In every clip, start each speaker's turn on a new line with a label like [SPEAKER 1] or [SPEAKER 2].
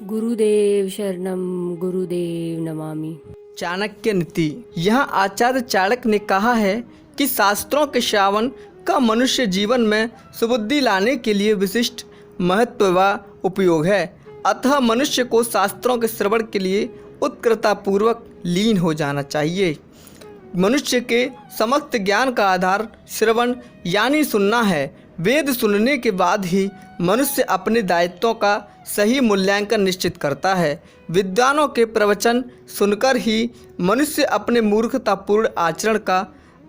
[SPEAKER 1] गुरुदेव शरणम गुरुदेव नमामि।
[SPEAKER 2] चाणक्य नीति। यहाँ आचार्य चाणक्य ने कहा है कि शास्त्रों के श्रवण का मनुष्य जीवन में सुबुद्धि लाने के लिए विशिष्ट महत्व व उपयोग है। अतः मनुष्य को शास्त्रों के श्रवण के लिए उत्कंठापूर्वक लीन हो जाना चाहिए। मनुष्य के समस्त ज्ञान का आधार श्रवण यानी सुनना है। वेद सुनने के बाद ही मनुष्य अपने दायित्वों का सही मूल्यांकन निश्चित करता है। विद्वानों के प्रवचन सुनकर ही मनुष्य अपने मूर्खतापूर्ण आचरण का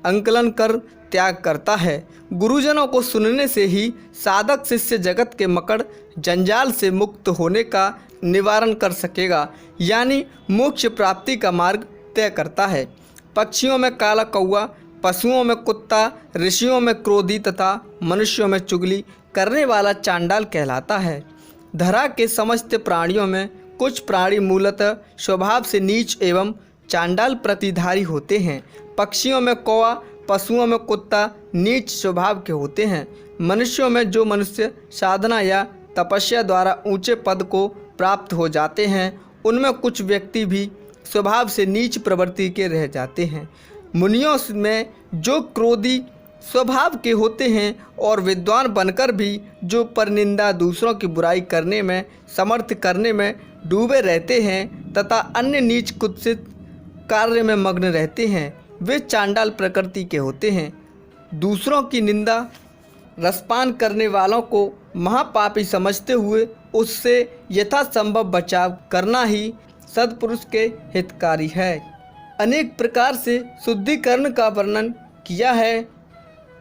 [SPEAKER 2] अंकलन कर त्याग करता है। गुरुजनों को सुनने से ही साधक शिष्य जगत के मकड़ जंजाल से मुक्त होने का निवारण कर सकेगा, यानी मोक्ष प्राप्ति का मार्ग तय करता है। पक्षियों में काला कौवा, पशुओं में कुत्ता, ऋषियों में क्रोधी तथा मनुष्यों में चुगली करने वाला चांडाल कहलाता है। धरा के समस्त प्राणियों में कुछ प्राणी मूलतः स्वभाव से नीच एवं चांडाल प्रतिधारी होते हैं। पक्षियों में कौवा, पशुओं में कुत्ता नीच स्वभाव के होते हैं। मनुष्यों में जो मनुष्य साधना या तपस्या द्वारा ऊंचे पद को प्राप्त हो जाते हैं, उनमें कुछ व्यक्ति भी स्वभाव से नीच प्रवृत्ति के रह जाते हैं। मुनियों में जो क्रोधी स्वभाव के होते हैं और विद्वान बनकर भी जो परनिंदा दूसरों की बुराई करने में समर्थ करने में डूबे रहते हैं तथा अन्य नीच कुत्सित कार्य में मग्न रहते हैं, वे चांडाल प्रकृति के होते हैं। दूसरों की निंदा रसपान करने वालों को महापापी समझते हुए उससे यथासंभव बचाव करना ही सत्पुरुष के हितकारी है। अनेक प्रकार से शुद्धिकरण का वर्णन किया है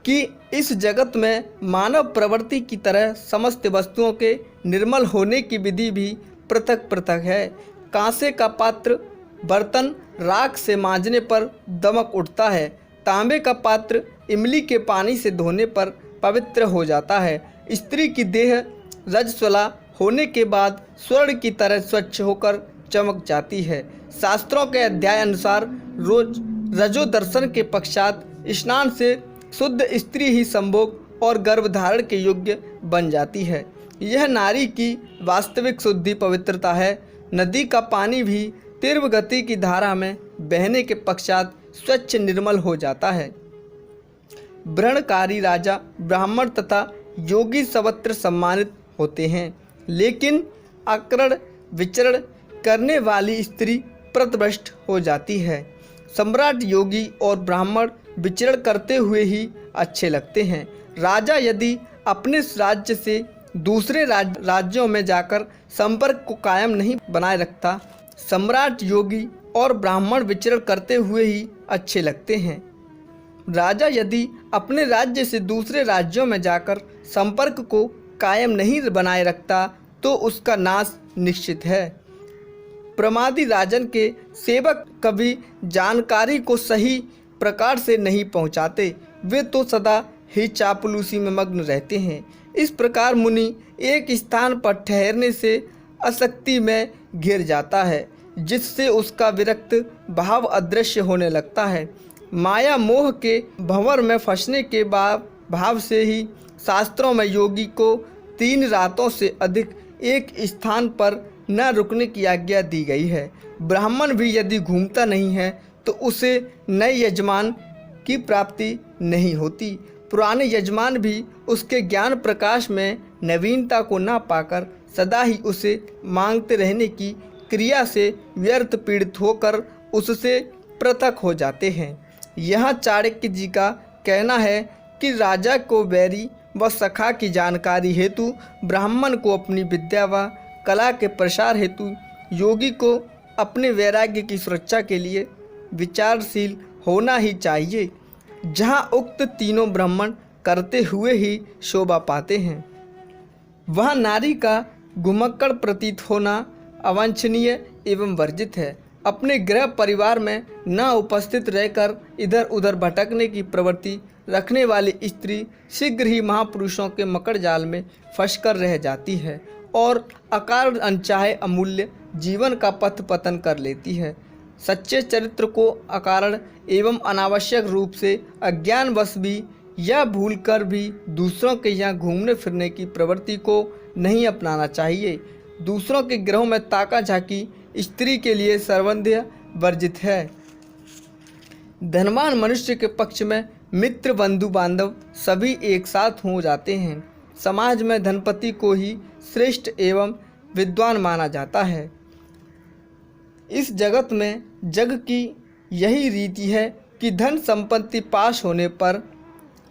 [SPEAKER 2] कि इस जगत में मानव प्रवृत्ति की तरह समस्त वस्तुओं के निर्मल होने की विधि भी पृथक पृथक है। कांसे का पात्र बर्तन राख से मांजने पर दमक उठता है। तांबे का पात्र इमली के पानी से धोने पर पवित्र हो जाता है। स्त्री की देह रजस्वला होने के बाद स्वर्ण की तरह स्वच्छ होकर चमक जाती है। शास्त्रों के अध्याय अनुसार रोज रजो दर्शन के पश्चात स्नान से शुद्ध स्त्री ही संभोग और गर्भधारण के योग्य बन जाती है। यह नारी की वास्तविक शुद्धि पवित्रता है। नदी का पानी भी तीव्र गति की धारा में बहने के पश्चात स्वच्छ निर्मल हो जाता है। व्रणकारी राजा, ब्राह्मण तथा योगी सर्वत्र सम्मानित होते हैं, लेकिन आकरण विचरण करने वाली स्त्री पथभ्रष्ट हो जाती है। सम्राट, योगी और ब्राह्मण विचरण करते हुए ही अच्छे लगते हैं। राजा यदि अपने राज्य से दूसरे राज्यों में जाकर संपर्क को कायम नहीं बनाए रखता, सम्राट, योगी और ब्राह्मण विचरण करते हुए ही अच्छे लगते हैं। राजा यदि अपने राज्य से दूसरे राज्यों में जाकर संपर्क को कायम नहीं बनाए रखता तो उसका नाश निश्चित है। प्रमादी राजन के सेवक कभी जानकारी को सही प्रकार से नहीं पहुंचाते, वे तो सदा ही चापलूसी में मग्न रहते हैं। इस प्रकार मुनि एक स्थान पर ठहरने से आसक्ति में घिर जाता है, जिससे उसका विरक्त भाव अदृश्य होने लगता है। माया मोह के भंवर में फंसने के भाव से ही शास्त्रों में योगी को 3 रातों से अधिक एक स्थान पर न रुकने की आज्ञा दी गई है। ब्राह्मण भी यदि घूमता नहीं है तो उसे नए यजमान की प्राप्ति नहीं होती। पुराने यजमान भी उसके ज्ञान प्रकाश में नवीनता को न पाकर सदा ही उसे मांगते रहने की क्रिया से व्यर्थ पीड़ित होकर उससे पृथक हो जाते हैं। यहाँ चाणक्य जी का कहना है कि राजा को वैरी व सखा की जानकारी हेतु, ब्राह्मण को अपनी विद्या व कला के प्रसार हेतु, योगी को अपने वैराग्य की सुरक्षा के लिए विचारशील होना ही चाहिए। जहाँ उक्त तीनों ब्राह्मण करते हुए ही शोभा पाते हैं, वहाँ नारी का घुमक्कड़ प्रतीत होना अवांछनीय एवं वर्जित है। अपने गृह परिवार में न उपस्थित रहकर इधर उधर भटकने की प्रवृत्ति रखने वाली स्त्री शीघ्र ही महापुरुषों के मकड़ जाल में फंसकर रह जाती है और अकारण अनचाहे अमूल्य जीवन का पथ पतन कर लेती है। सच्चे चरित्र को अकारण एवं अनावश्यक रूप से अज्ञानवश भी या भूलकर भी दूसरों के यहाँ घूमने फिरने की प्रवृत्ति को नहीं अपनाना चाहिए। दूसरों के ग्रहों में ताका झाकी स्त्री के लिए सर्वंध्य वर्जित है। धनवान मनुष्य के पक्ष में मित्र बंधु बांधव सभी एक साथ हो जाते हैं। समाज में धनपति को ही श्रेष्ठ एवं विद्वान माना जाता है। इस जगत में जग की यही रीति है कि धन संपत्ति पास होने पर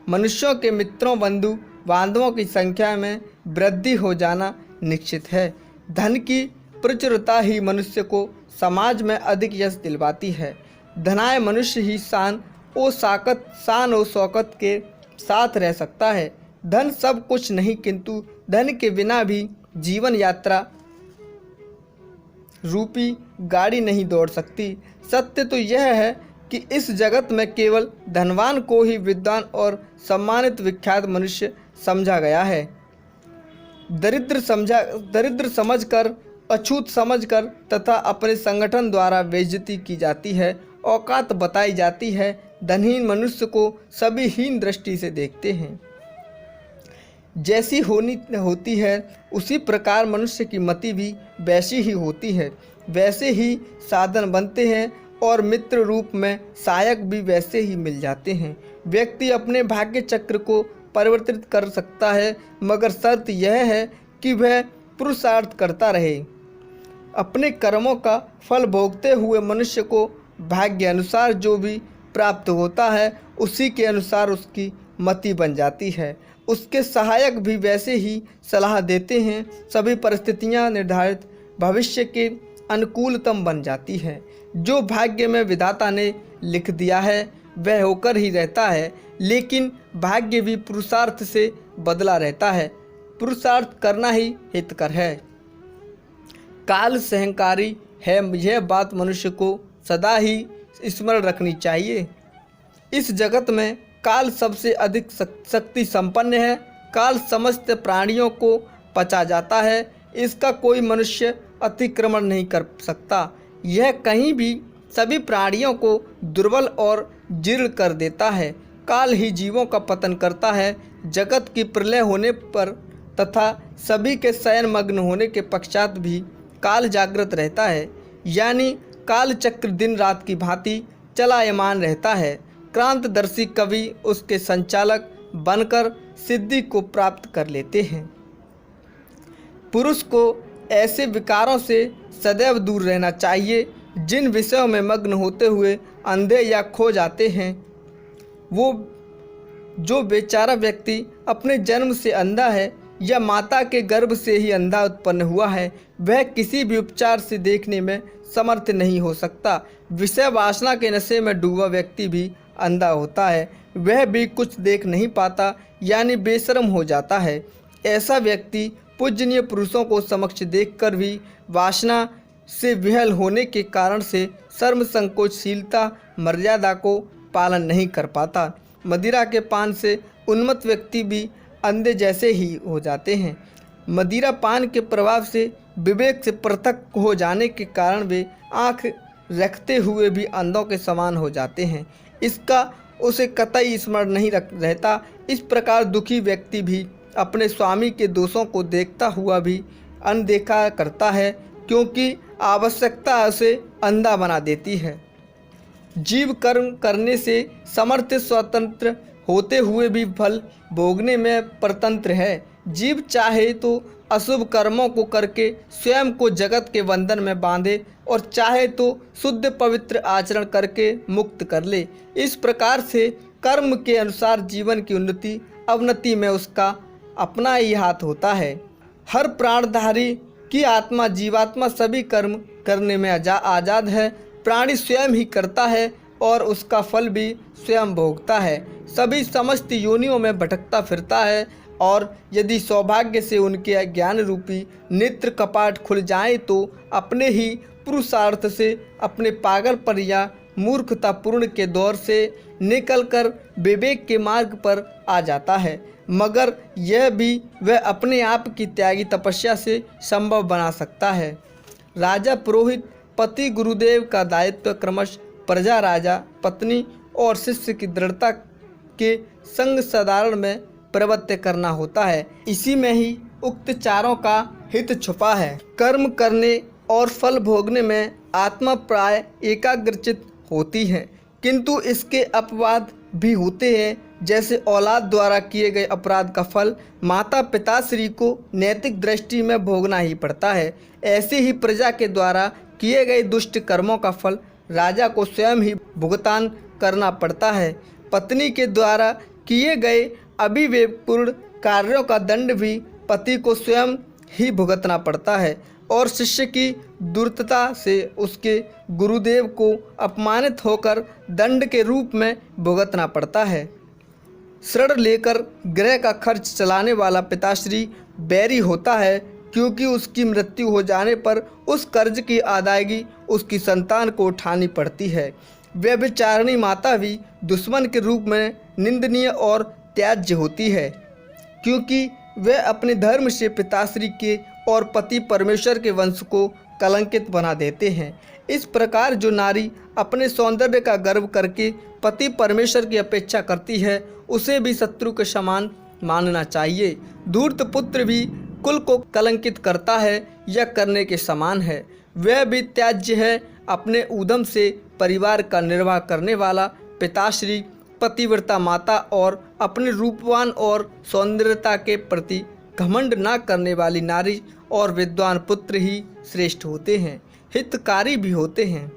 [SPEAKER 2] मनुष्यों के मित्रों बंधु बांधवों की संख्या में वृद्धि हो जाना निश्चित है। धन की प्रचुरता ही मनुष्य को समाज में अधिक यश दिलवाती है। धनाय मनुष्य ही शान और शौकत के साथ रह सकता है। धन सब कुछ नहीं, किंतु धन के बिना भी जीवन यात्रा रूपी गाड़ी नहीं दौड़ सकती। सत्य तो यह है कि इस जगत में केवल धनवान को ही विद्वान और सम्मानित विख्यात मनुष्य समझा गया है। दरिद्र समझकर, अछूत समझकर तथा अपने संगठन द्वारा बेइज्जती की जाती है, औकात बताई जाती है। धनहीन मनुष्य को सभी हीन दृष्टि से देखते हैं। जैसी होती है उसी प्रकार मनुष्य की मति भी वैसी ही होती है। वैसे ही साधन बनते हैं और मित्र रूप में सहायक भी वैसे ही मिल जाते हैं। व्यक्ति अपने भाग्य चक्र को परिवर्तित कर सकता है, मगर शर्त यह है कि वह पुरुषार्थ करता रहे। अपने कर्मों का फल भोगते हुए मनुष्य को भाग्य अनुसार जो भी प्राप्त होता है उसी के अनुसार उसकी मति बन जाती है। उसके सहायक भी वैसे ही सलाह देते हैं। सभी परिस्थितियां निर्धारित भविष्य के अनुकूलतम बन जाती है। जो भाग्य में विधाता ने लिख दिया है वह होकर ही रहता है, लेकिन भाग्य भी पुरुषार्थ से बदला रहता है। पुरुषार्थ करना ही हितकर है। काल सहंकारी है, यह बात मनुष्य को सदा ही स्मरण रखनी चाहिए। इस जगत में काल सबसे अधिक शक्ति संपन्न है। काल समस्त प्राणियों को पचा जाता है। इसका कोई मनुष्य अतिक्रमण नहीं कर सकता। यह कहीं भी सभी प्राणियों को दुर्बल और जीर्ण कर देता है। काल ही जीवों का पतन करता है। जगत की प्रलय होने पर तथा सभी के शयन मग्न होने के पश्चात भी काल जागृत रहता है, यानी काल चक्र दिन रात की भांति चलायमान रहता है। क्रांतदर्शी कवि उसके संचालक बनकर सिद्धि को प्राप्त कर लेते हैं। पुरुष को ऐसे विकारों से सदैव दूर रहना चाहिए जिन विषयों में मग्न होते हुए अंधे या खो जाते हैं। वो जो बेचारा व्यक्ति अपने जन्म से अंधा है या माता के गर्भ से ही अंधा उत्पन्न हुआ है, वह किसी भी उपचार से देखने में समर्थ नहीं हो सकता। विषय वासना के नशे में डूबा व्यक्ति भी अंधा होता है, वह भी कुछ देख नहीं पाता, यानी बेशर्म हो जाता है। ऐसा व्यक्ति पूजनीय पुरुषों को समक्ष देखकर भी वासना से विहल होने के कारण से शर्म संकोचशीलता मर्यादा को पालन नहीं कर पाता। मदिरा के पान से उन्मत्त व्यक्ति भी अंधे जैसे ही हो जाते हैं। मदिरा पान के प्रभाव से विवेक से पृथक हो जाने के कारण वे आँख रखते हुए भी अंधों के समान हो जाते हैं। इसका उसे कतई स्मरण नहीं रहता। इस प्रकार दुखी व्यक्ति भी अपने स्वामी के दोषों को देखता हुआ भी अनदेखा करता है, क्योंकि आवश्यकता उसे अंधा बना देती है। जीव कर्म करने से समर्थ स्वतंत्र होते हुए भी फल भोगने में परतंत्र है। जीव चाहे तो अशुभ कर्मों को करके स्वयं को जगत के बंधन में बांधे और चाहे तो शुद्ध पवित्र आचरण करके मुक्त कर ले। इस प्रकार से कर्म के अनुसार जीवन की उन्नति अवनति में उसका अपना ही हाथ होता है। हर प्राणधारी की आत्मा जीवात्मा सभी कर्म करने में आज़ाद है। प्राणी स्वयं ही करता है और उसका फल भी स्वयं भोगता है। सभी समस्त योनियों में भटकता फिरता है और यदि सौभाग्य से उनके ज्ञान रूपी नेत्र कपाट खुल जाएं तो अपने ही पुरुषार्थ से अपने पागलपन या मूर्खतापूर्ण के दौर से निकलकर विवेक के मार्ग पर आ जाता है, मगर यह भी वह अपने आप की त्यागी तपस्या से संभव बना सकता है। राजा पुरोहित पति गुरुदेव का दायित्व क्रमश प्रजा राजा पत्नी और शिष्य की दृढ़ता के संग साधारण में प्रवृत्त करना होता है। इसी में ही उक्त चारों का हित छुपा है। कर्म करने और फल भोगने में आत्मा प्राय एकाग्रचित होती है, किंतु इसके अपवाद भी होते हैं। जैसे औलाद द्वारा किए गए अपराध का फल माता पिताश्री को नैतिक दृष्टि में भोगना ही पड़ता है, ऐसे ही प्रजा के द्वारा किए गए दुष्ट कर्मों का फल राजा को स्वयं ही भुगतान करना पड़ता है। पत्नी के द्वारा किए गए अविवेकपूर्ण कार्यों का दंड भी पति को स्वयं ही भुगतना पड़ता है और शिष्य की दुर्तता से उसके गुरुदेव को अपमानित होकर दंड के रूप में भुगतना पड़ता है। ऋण लेकर गृह का खर्च चलाने वाला पिताश्री बैरी होता है, क्योंकि उसकी मृत्यु हो जाने पर उस कर्ज की अदायगी उसकी संतान को उठानी पड़ती है। व्यभिचारिणी माता भी दुश्मन के रूप में निंदनीय और त्याज्य होती है, क्योंकि वह अपने धर्म से पिताश्री के और पति परमेश्वर के वंश को कलंकित बना देते हैं। इस प्रकार जो नारी अपने सौंदर्य का गर्व करके पति परमेश्वर की अपेक्षा करती है, उसे भी शत्रु के समान मानना चाहिए। धूर्त पुत्र भी कुल को कलंकित करता है या करने के समान है, वह भी त्याज्य है। अपने उद्यम से परिवार का निर्वाह करने वाला पिताश्री, पतिव्रता माता और अपने रूपवान और सौंदर्यता के प्रति घमंड न करने वाली नारी और विद्वान पुत्र ही श्रेष्ठ होते हैं, हितकारी भी होते हैं।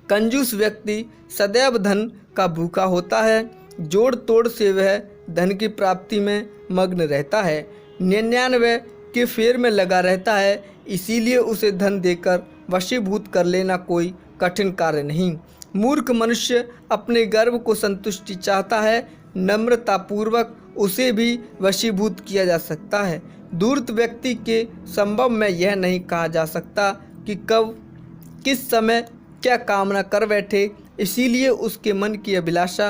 [SPEAKER 2] कंजूस व्यक्ति सदैव धन का भूखा होता है, जोड़ तोड़ से वह धन की प्राप्ति में मग्न रहता है, 99 के फेर में लगा रहता है, इसीलिए उसे धन देकर वशीभूत कर लेना कोई कठिन कार्य नहीं। मूर्ख मनुष्य अपने गर्व को संतुष्टि चाहता है, नम्रतापूर्वक उसे भी वशीभूत किया जा सकता है। धूर्त व्यक्ति के संभव में यह नहीं कहा जा सकता कि कब किस समय क्या कामना कर बैठे, इसीलिए उसके मन की अभिलाषा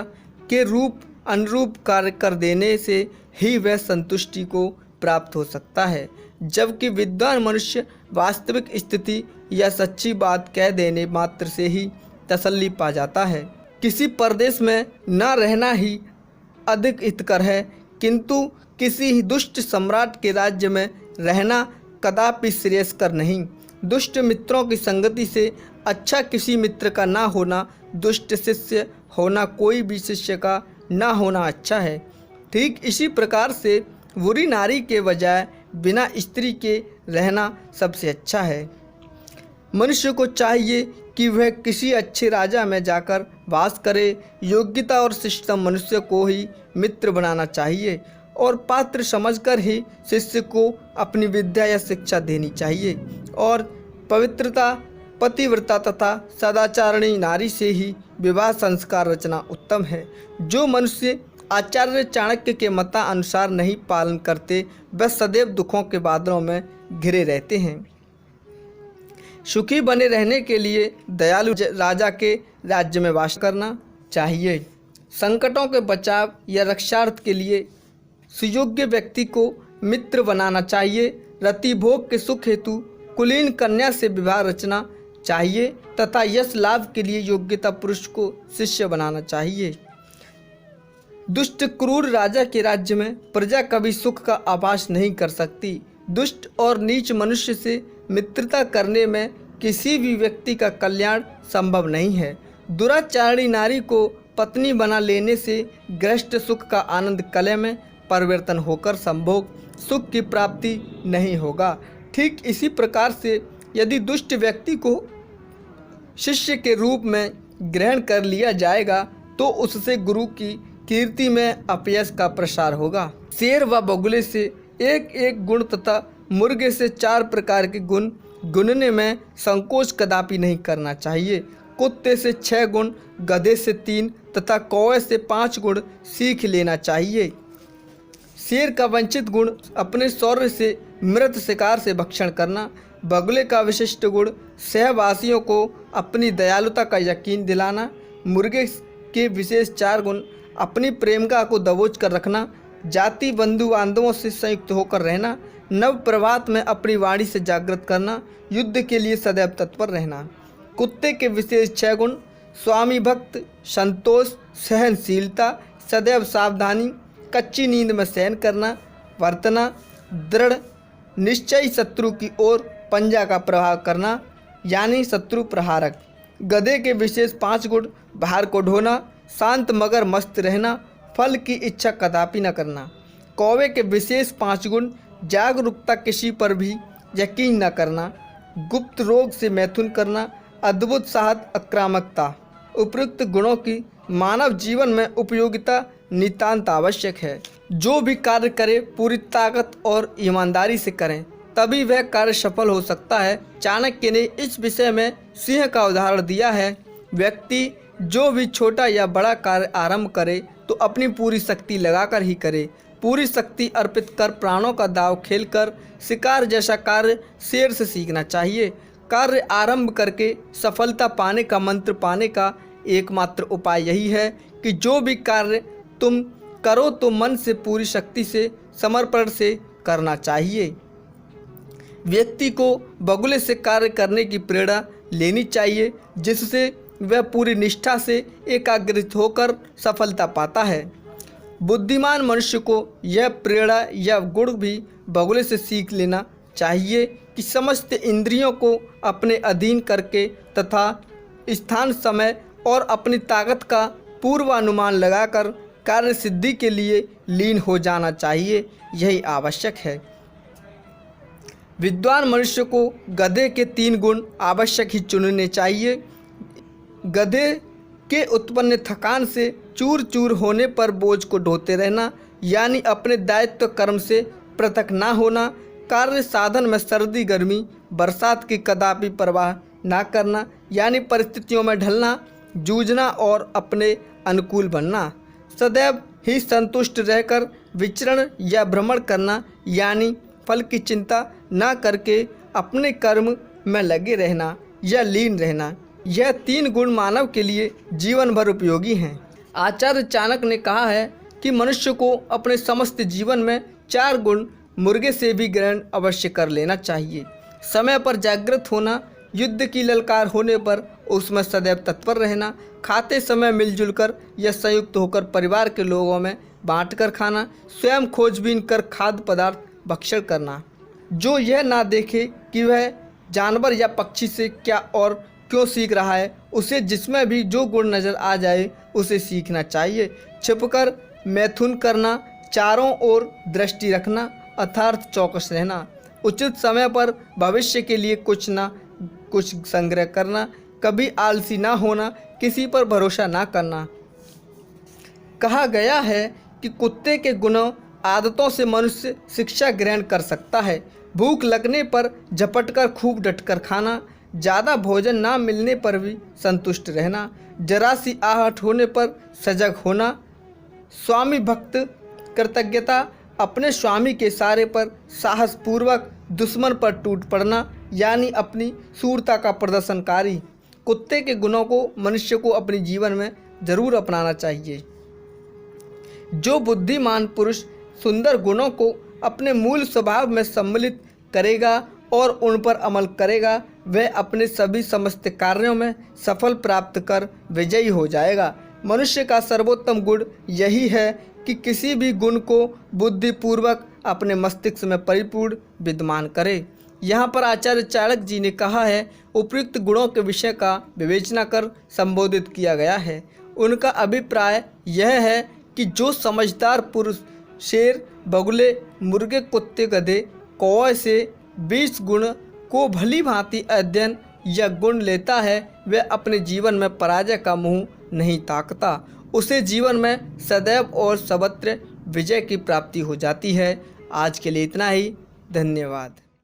[SPEAKER 2] के रूप अनुरूप कार्य कर देने से ही वह संतुष्टि को प्राप्त हो सकता है, जबकि विद्वान मनुष्य वास्तविक स्थिति या सच्ची बात कह देने मात्र से ही तसल्ली पा जाता है। किसी प्रदेश में न रहना ही अधिक हितकर है, किंतु किसी ही दुष्ट सम्राट के राज्य में रहना कदापि श्रेयस्कर नहीं। दुष्ट मित्रों की संगति से अच्छा किसी मित्र का ना होना, दुष्ट शिष्य होना कोई भी शिष्य का ना होना अच्छा है। ठीक इसी प्रकार से बुरी नारी के बजाय बिना स्त्री के रहना सबसे अच्छा है। मनुष्य को चाहिए कि वह किसी अच्छे राजा में जाकर वास करे। योग्यता और शिष्टतम मनुष्य को ही मित्र बनाना चाहिए और पात्र समझकर ही शिष्य को अपनी विद्या या शिक्षा देनी चाहिए। और पवित्रता, पतिव्रता तथा सदाचारणी नारी से ही विवाह संस्कार रचना उत्तम है। जो मनुष्य आचार्य चाणक्य के मतानुसार नहीं पालन करते, वह सदैव दुखों के बादलों में घिरे रहते हैं। सुखी बने रहने के लिए दयालु राजा के राज्य में वास करना चाहिए। संकटों के बचाव या रक्षार्थ के लिए सुयोग्य व्यक्ति को मित्र बनाना चाहिए। रति भोग के सुख हेतु कुलीन कन्या से विवाह रचना चाहिए तथा यश लाभ के लिए योग्यता पुरुष को शिष्य बनाना चाहिए। दुष्ट क्रूर राजा के राज्य में प्रजा कभी सुख का आभास नहीं कर सकती। दुष्ट और नीच मनुष्य से मित्रता करने में किसी भी व्यक्ति का कल्याण संभव नहीं है। दुराचारी नारी को पत्नी बना लेने से गृहस्थ सुख का आनंद कलह में परिवर्तन होकर संभोग सुख की प्राप्ति नहीं होगा। ठीक इसी प्रकार से यदि दुष्ट व्यक्ति को शिष्य के रूप में ग्रहण कर लिया जाएगा तो उससे गुरु की कीर्ति में अपयश का प्रसार होगा। शेर व बगुले से एक एक गुण तथा मुर्गे से 4 प्रकार के गुण गुनने में संकोच कदापि नहीं करना चाहिए। कुत्ते से 6 गुण, गधे से 3 तथा कौवे से 5 गुण सीख लेना चाहिए। शेर का वंचित गुण अपने शौर्य से मृत शिकार से भक्षण करना। बगुले का विशिष्ट गुण सहवासियों को अपनी दयालुता का यकीन दिलाना। मुर्गे के विशेष 4 गुण अपनी प्रेमिका को दबोच कर रखना, जाति बंधु बांधवों से संयुक्त होकर रहना, नव प्रभात में अपनी वाणी से जागृत करना, युद्ध के लिए सदैव तत्पर रहना। कुत्ते के विशेष 6 गुण स्वामी भक्त, संतोष, सहनशीलता, सदैव सावधानी, कच्ची नींद में शयन करना, वर्तना, दृढ़ निश्चयी शत्रु की ओर पंजा का प्रहार करना यानी शत्रु प्रहारक। गधे के विशेष 5 गुण: भार को ढोना, शांत मगर मस्त रहना, फल की इच्छा कदापि न करना। कौवे के विशेष 5 गुण: जागरूकता, किसी पर भी यकीन न करना, गुप्त रोग से मैथुन करना, अद्भुत साहस, आक्रामकता। उपयुक्त गुणों की मानव जीवन में उपयोगिता नितांत आवश्यक है। जो भी कार्य करे पूरी ताकत और ईमानदारी से करें, तभी वह कार्य सफल हो सकता है। चाणक्य ने इस विषय में सिंह का उदाहरण दिया है। व्यक्ति जो भी छोटा या बड़ा कार्य आरंभ करे तो अपनी पूरी शक्ति लगाकर ही करे। पूरी शक्ति अर्पित कर प्राणों का दांव खेलकर शिकार जैसा कार्य शेर से सीखना चाहिए। कार्य आरंभ करके सफलता पाने का मंत्र पाने का एकमात्र उपाय यही है कि जो भी कार्य तुम करो तो मन से पूरी शक्ति से समर्पण से करना चाहिए। व्यक्ति को बगुले से कार्य करने की प्रेरणा लेनी चाहिए, जिससे वह पूरी निष्ठा से एकाग्रित होकर सफलता पाता है। बुद्धिमान मनुष्य को यह प्रेरणा या गुण भी बगुले से सीख लेना चाहिए कि समस्त इंद्रियों को अपने अधीन करके तथा स्थान, समय और अपनी ताकत का पूर्वानुमान लगाकर कार्य सिद्धि के लिए लीन हो जाना चाहिए। यही आवश्यक है। विद्वान मनुष्य को गधे के 3 गुण आवश्यक ही चुनने चाहिए। गधे के उत्पन्न थकान से चूर चूर होने पर बोझ को ढोते रहना यानी अपने दायित्व कर्म से पृथक ना होना, कार्य साधन में सर्दी गर्मी बरसात की कदापि परवाह ना करना यानी परिस्थितियों में ढलना, जूझना और अपने अनुकूल बनना, सदैव ही संतुष्ट रहकर विचरण या भ्रमण करना यानी फल की चिंता ना करके अपने कर्म में लगे रहना या लीन रहना। यह 3 गुण मानव के लिए जीवन भर उपयोगी हैं। आचार्य चाणक्य ने कहा है कि मनुष्य को अपने समस्त जीवन में 4 गुण मुर्गे से भी ग्रहण अवश्य कर लेना चाहिए। समय पर जागृत होना, युद्ध की ललकार होने पर उसमें सदैव तत्पर रहना, खाते समय मिलजुल कर या संयुक्त होकर परिवार के लोगों में बांटकर खाना, स्वयं खोजबीन कर खाद्य पदार्थ भक्षण करना। जो यह ना देखे कि वह जानवर या पक्षी से क्या और क्यों सीख रहा है, उसे जिसमें भी जो गुण नज़र आ जाए उसे सीखना चाहिए। छिपकर मैथुन करना, चारों ओर दृष्टि रखना अर्थात चौकस रहना, उचित समय पर भविष्य के लिए कुछ ना कुछ संग्रह करना, कभी आलसी ना होना, किसी पर भरोसा ना करना। कहा गया है कि कुत्ते के गुणों आदतों से मनुष्य शिक्षा ग्रहण कर सकता है। भूख लगने पर झपटकर खूब डटकर खाना, ज़्यादा भोजन ना मिलने पर भी संतुष्ट रहना, जरा सी आहट होने पर सजग होना, स्वामी भक्त कृतज्ञता, अपने स्वामी के इशारे पर साहसपूर्वक दुश्मन पर टूट पड़ना यानी अपनी शूरता का प्रदर्शनकारी। कुत्ते के गुणों को मनुष्य को अपने जीवन में जरूर अपनाना चाहिए। जो बुद्धिमान पुरुष सुंदर गुणों को अपने मूल स्वभाव में सम्मिलित करेगा और उन पर अमल करेगा, वह अपने सभी समस्त कार्यों में सफल प्राप्त कर विजयी हो जाएगा। मनुष्य का सर्वोत्तम गुण यही है कि किसी भी गुण को बुद्धिपूर्वक अपने मस्तिष्क में परिपूर्ण विद्यमान करे। यहाँ पर आचार्य चाणक्य जी ने कहा है, उपयुक्त गुणों के विषय का विवेचना कर संबोधित किया गया है। उनका अभिप्राय यह है कि जो समझदार पुरुष शेर, बगुले, मुर्गे, कुत्ते, गधे, कौवे से 20 गुण को भली भांति अध्ययन या गुण लेता है, वह अपने जीवन में पराजय का मुंह नहीं ताकता। उसे जीवन में सदैव और सर्वत्र विजय की प्राप्ति हो जाती है। आज के लिए इतना ही। धन्यवाद।